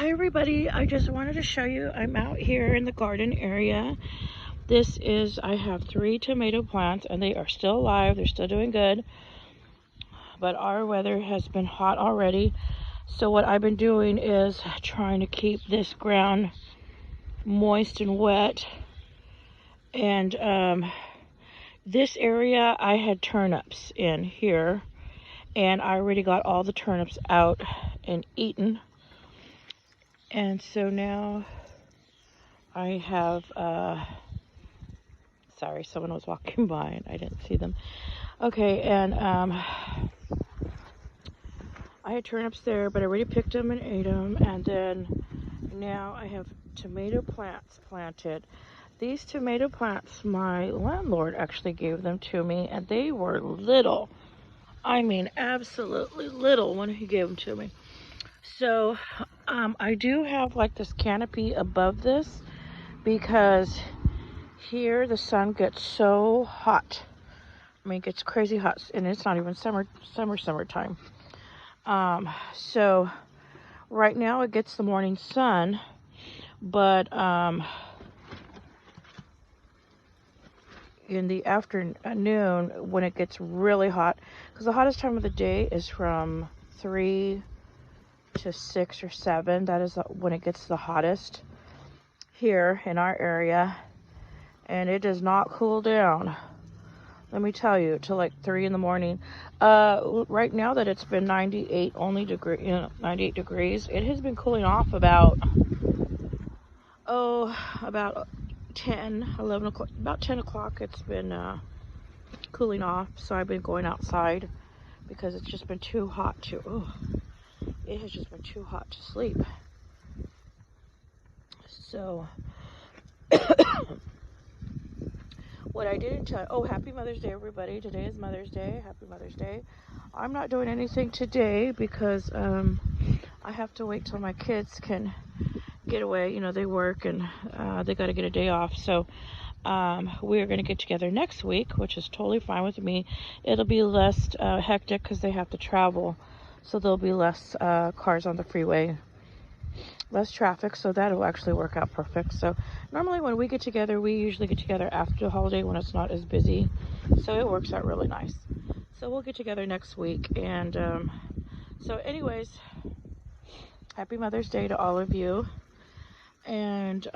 Hi everybody, I just wanted to show you I'm out here in the garden area. I have 3 tomato plants and they are still alive, they're still doing good, but our weather has been hot already. So what I've been doing is trying to keep this ground moist and wet. And this area I had turnips in here, and I already got all the turnips out and eaten. And so now I have, sorry, someone was walking by and I didn't see them. Okay, and I had turnips there, but I already picked them and ate them. And then now I have tomato plants planted. These tomato plants, my landlord actually gave them to me, and they were little. I mean, absolutely little when he gave them to me. So I do have like this canopy above this because here the sun gets so hot. I mean, it gets crazy hot, and it's not even summertime. So right now it gets the morning sun, but in the afternoon when it gets really hot, because the hottest time of the day is from 3 to 6 or 7. That is when it gets the hottest here in our area, and it does not cool down, let me tell you, till like 3 in the morning. Right now that it's been 98 degrees, it has been cooling off about 11 o'clock. About 10 o'clock it's been cooling off, so I've been going outside because it's just been too hot it has just been too hot to sleep. So what I didn't tell, happy Mother's Day everybody. Today is Mother's Day. Happy Mother's Day. I'm not doing anything today because I have to wait till my kids can get away. You know, they work and they got to get a day off. So we're going to get together next week, which is totally fine with me. It'll be less hectic because they have to travel. So there'll be less cars on the freeway, less traffic. So that'll actually work out perfect. So normally when we get together, we usually get together after the holiday when it's not as busy. So it works out really nice. So we'll get together next week. And so anyways, happy Mother's Day to all of you. And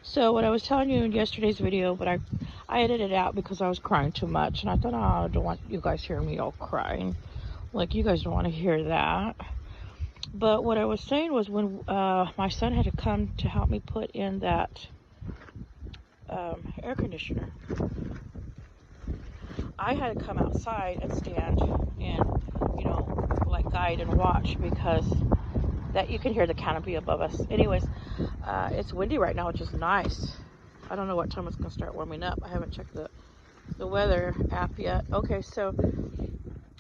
so what I was telling you in yesterday's video, but I edited it out because I was crying too much. And I thought, I don't want you guys hearing me all crying. Like, you guys don't want to hear that. But what I was saying was when my son had to come to help me put in that air conditioner, I had to come outside and stand and, like guide and watch, because that you can hear the canopy above us. Anyways, it's windy right now, which is nice. I don't know what time it's going to start warming up. I haven't checked the weather app yet. Okay, so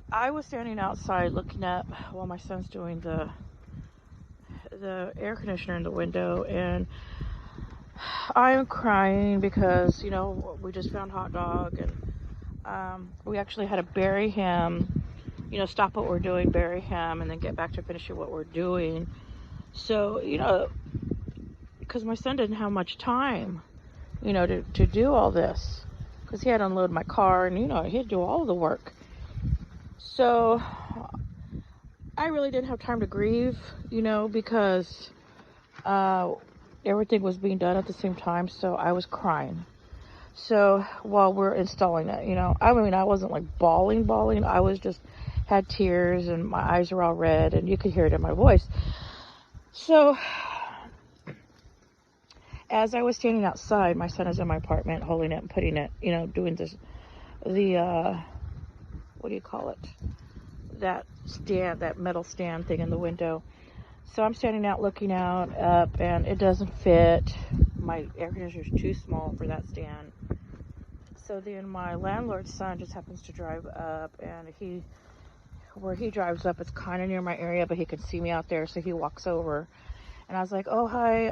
I was standing outside looking up while my son's doing the air conditioner in the window, and I'm crying because, we just found hot dog, and we actually had to bury him, stop what we're doing, bury him, and then get back to finishing what we're doing. So, because my son didn't have much time, to do all this, because he had to unload my car, and, he had to do all of the work. So I really didn't have time to grieve, because everything was being done at the same time. So I was crying. So while we're installing it, I wasn't like bawling. I was just had tears, and my eyes were all red, and you could hear it in my voice. So as I was standing outside, my son is in my apartment holding it and putting it, doing what do you call it? That metal stand thing in the window. So I'm standing out looking out up, and it doesn't fit. My air conditioner is too small for that stand. So then my landlord's son just happens to drive up, and where he drives up, it's kind of near my area, but he can see me out there. So he walks over, and I was like, oh, hi.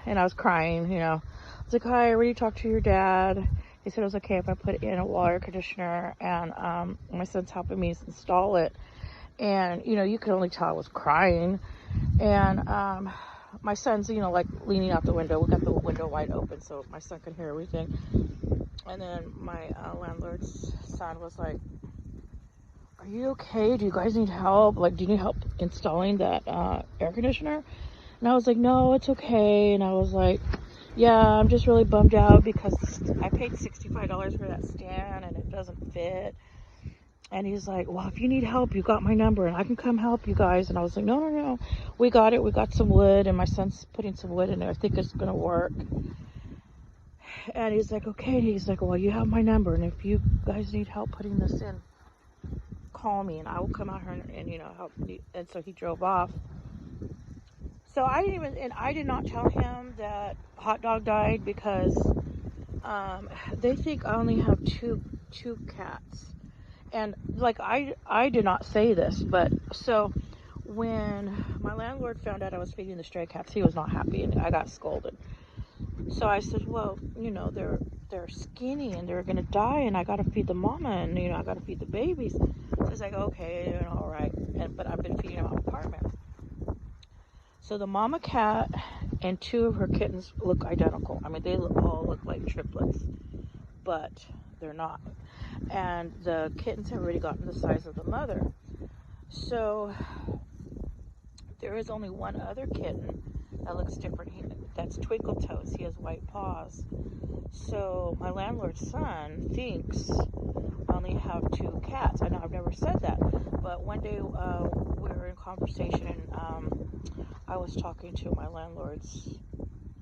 And I was crying, I was like, hi, I already talked to your dad. He said it was okay if I put in a wall air conditioner, and my son's helping me install it. And, you know, you could only tell I was crying. And my son's, you know, like leaning out the window. We got the window wide open so my son could hear everything. And then my landlord's son was like, are you okay? Do you guys need help? Like, do you need help installing that air conditioner? And I was like, no, it's okay. And I was like, yeah, I'm just really bummed out because I paid $65 for that stand and it doesn't fit. And he's like, well, if you need help, you got my number and I can come help you guys. And I was like, no. We got it. We got some wood and my son's putting some wood in there. I think it's going to work. And he's like, okay. And he's like, well, you have my number. And if you guys need help putting this in, call me and I will come out here and you know, help you. And so he drove off. So I did not tell him that Hot Dog died because they think I only have two cats. And like I did not say this, but so when my landlord found out I was feeding the stray cats, he was not happy and I got scolded. So I said, well, you know, they're skinny and they're gonna die and I gotta feed the mama and you know I gotta feed the babies. So he's like, okay, you know, all right. But I've been feeding them out of the apartment. So the mama cat and two of her kittens look identical. I mean, they all look like triplets, but they're not. And the kittens have already gotten the size of the mother. So there is only one other kitten that looks different. That's Twinkle Toes. He has white paws. So my landlord's son thinks I only have two cats. I know I've never said that, but one day we were in conversation and I was talking to my landlord's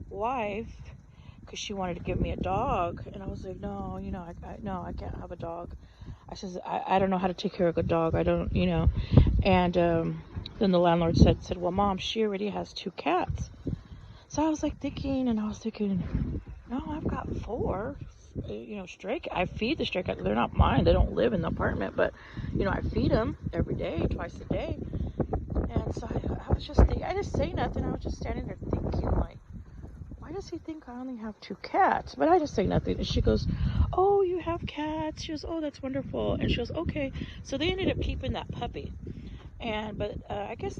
wife because she wanted to give me a dog, and I was like, no, you know, I can't have a dog. I says I don't know how to take care of a dog. I don't, you know. And then the landlord said, well, Mom, she already has two cats. So I was like thinking, no, I've got four. You know, I feed the stray cats. They're not mine. They don't live in the apartment, but you know, I feed them every day, twice a day. And so I was just thinking, I didn't say nothing. I was just standing there thinking, like, why does he think I only have two cats? But I just say nothing. And she goes, oh, you have cats? She goes, oh, that's wonderful. And she goes, okay. So they ended up keeping that puppy. But I guess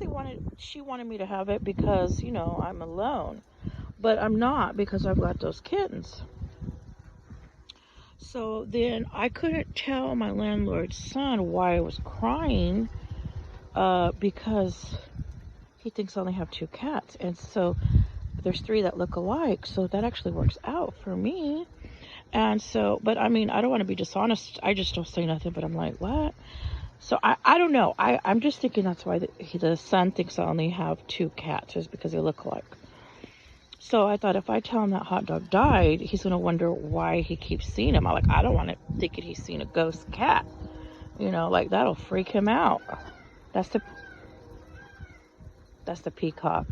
she wanted me to have it because, you know, I'm alone. But I'm not because I've got those kittens. So then I couldn't tell my landlord's son why I was crying because he thinks I only have two cats. And so there's three that look alike. So that actually works out for me. And so, but I mean, I don't want to be dishonest. I just don't say nothing, but I'm like, what? So I don't know. I'm just thinking that's why the son thinks I only have two cats is because they look alike. So I thought if I tell him that Hot Dog died, he's going to wonder why he keeps seeing him. I'm like, I don't want to thinking he's seen a ghost cat. You know, like that'll freak him out. That's the peacock.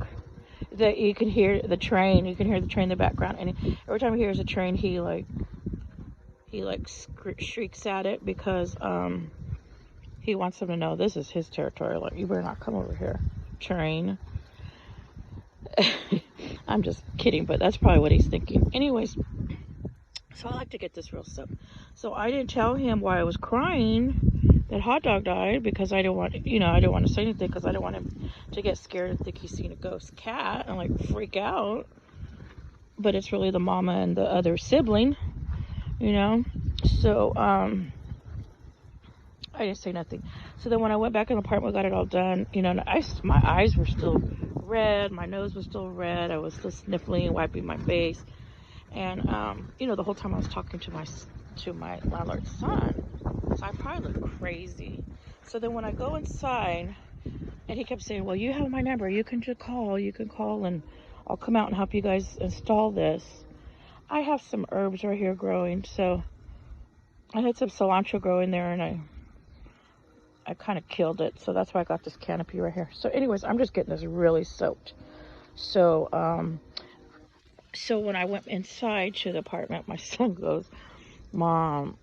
You can hear the train. You can hear the train in the background. And every time he hears a train, he shrieks at it because he wants them to know this is his territory. Like, you better not come over here, train. I'm just kidding, but that's probably what he's thinking. Anyways, so I like to get this real simple. So I didn't tell him why I was crying that Hot Dog died because I didn't want to say anything because I didn't want him to get scared and think he's seen a ghost cat and like freak out. But it's really the mama and the other sibling, you know. So I didn't say nothing. So then when I went back in the apartment, got it all done, you know, my eyes were still red, my nose was still red, I was still sniffling and wiping my face. And, you know, the whole time I was talking to my landlord's son. So I probably looked crazy. So then when I go inside, and he kept saying, well, you have my number, you can call and I'll come out and help you guys install this. I have some herbs right here growing, so I had some cilantro growing there and I kind of killed it, so that's why I got this canopy right here. So anyways, I'm just getting this really soaked. So so when I went inside to the apartment, my son goes, Mom,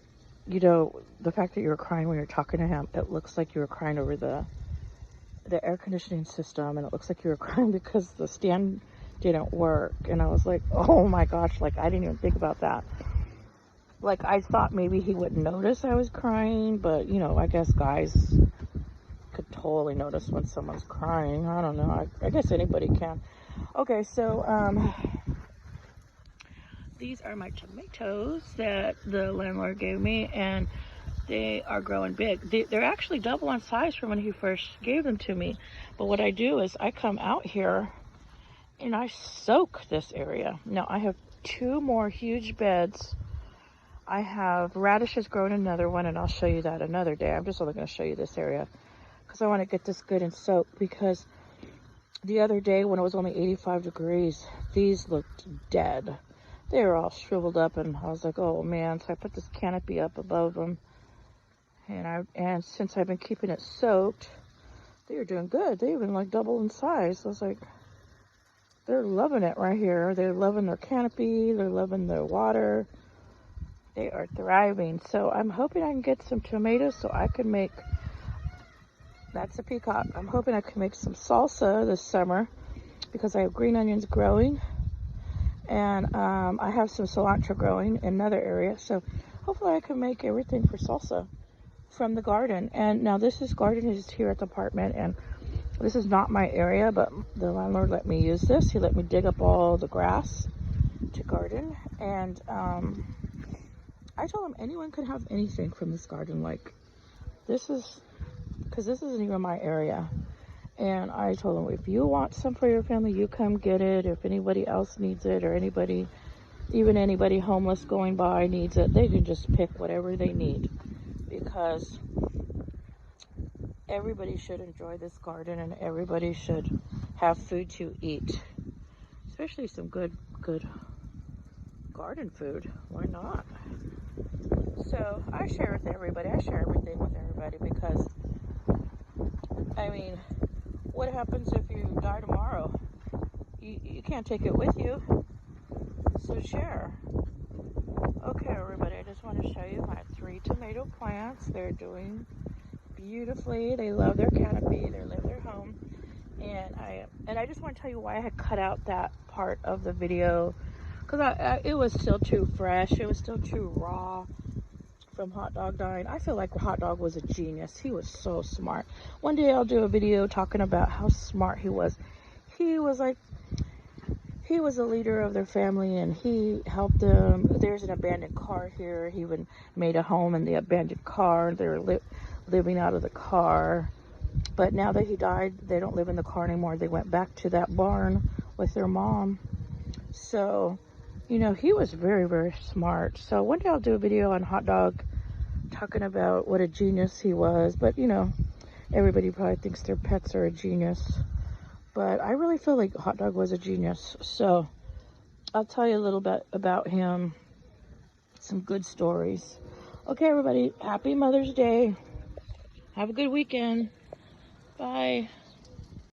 you know, the fact that you were crying when you were talking to him, it looks like you were crying over the air conditioning system, and it looks like you were crying because the stand didn't work. And I was like, oh my gosh, like I didn't even think about that. Like, I thought maybe he wouldn't notice I was crying, but, you know, I guess guys could totally notice when someone's crying. I don't know. I guess anybody can. Okay, so these are my tomatoes that the landlord gave me, and they are growing big. They're actually double on size from when he first gave them to me. But what I do is I come out here and I soak this area. Now I have 2 more huge beds. I have radishes growing another one, and I'll show you that another day. I'm just only going to show you this area because I want to get this good and soaked, because the other day when it was only 85 degrees, these looked dead. They were all shriveled up, and I was like, oh man. So I put this canopy up above them, and since I've been keeping it soaked, they are doing good. They even like double in size. I was like, they're loving it right here. They're loving their canopy. They're loving their water. They are thriving. So I'm hoping I can get some tomatoes so I can make, that's a peacock. I'm hoping I can make some salsa this summer because I have green onions growing, and I have some cilantro growing in another area. So hopefully I can make everything for salsa from the garden. And now this garden is here at the apartment, and this is not my area, but the landlord let me use this. He let me dig up all the grass to garden, and I told him anyone could have anything from this garden. Like, this is, because this isn't even my area. And I told him, if you want some for your family, you come get it. If anybody else needs it, or anybody, even anybody homeless going by needs it, they can just pick whatever they need, because everybody should enjoy this garden, and everybody should have food to eat, especially some good garden food. Why not? So I share with everybody. I share everything with everybody, because I mean, what happens if you die tomorrow? You can't take it with you, so share. Okay, everybody, I just want to show you my 3 tomato plants. They're doing beautifully. They love their canopy. They love their home. And I just want to tell you why I had cut out that part of the video, because it was still too fresh. It was still too raw from Hot Dog dying. I feel like Hot Dog was a genius. He was so smart. One day I'll do a video talking about how smart he was. He was a leader of their family, and he helped them. There's an abandoned car here. He even made a home in the abandoned car. They were living out of the car. But now that he died, they don't live in the car anymore. They went back to that barn with their mom. So, you know, he was very, very smart. So one day I'll do a video on Hot Dog talking about what a genius he was. But, you know, everybody probably thinks their pets are a genius. But I really feel like Hot Dog was a genius. So I'll tell you a little bit about him, some good stories. Okay, everybody, happy Mother's Day. Have a good weekend. Bye.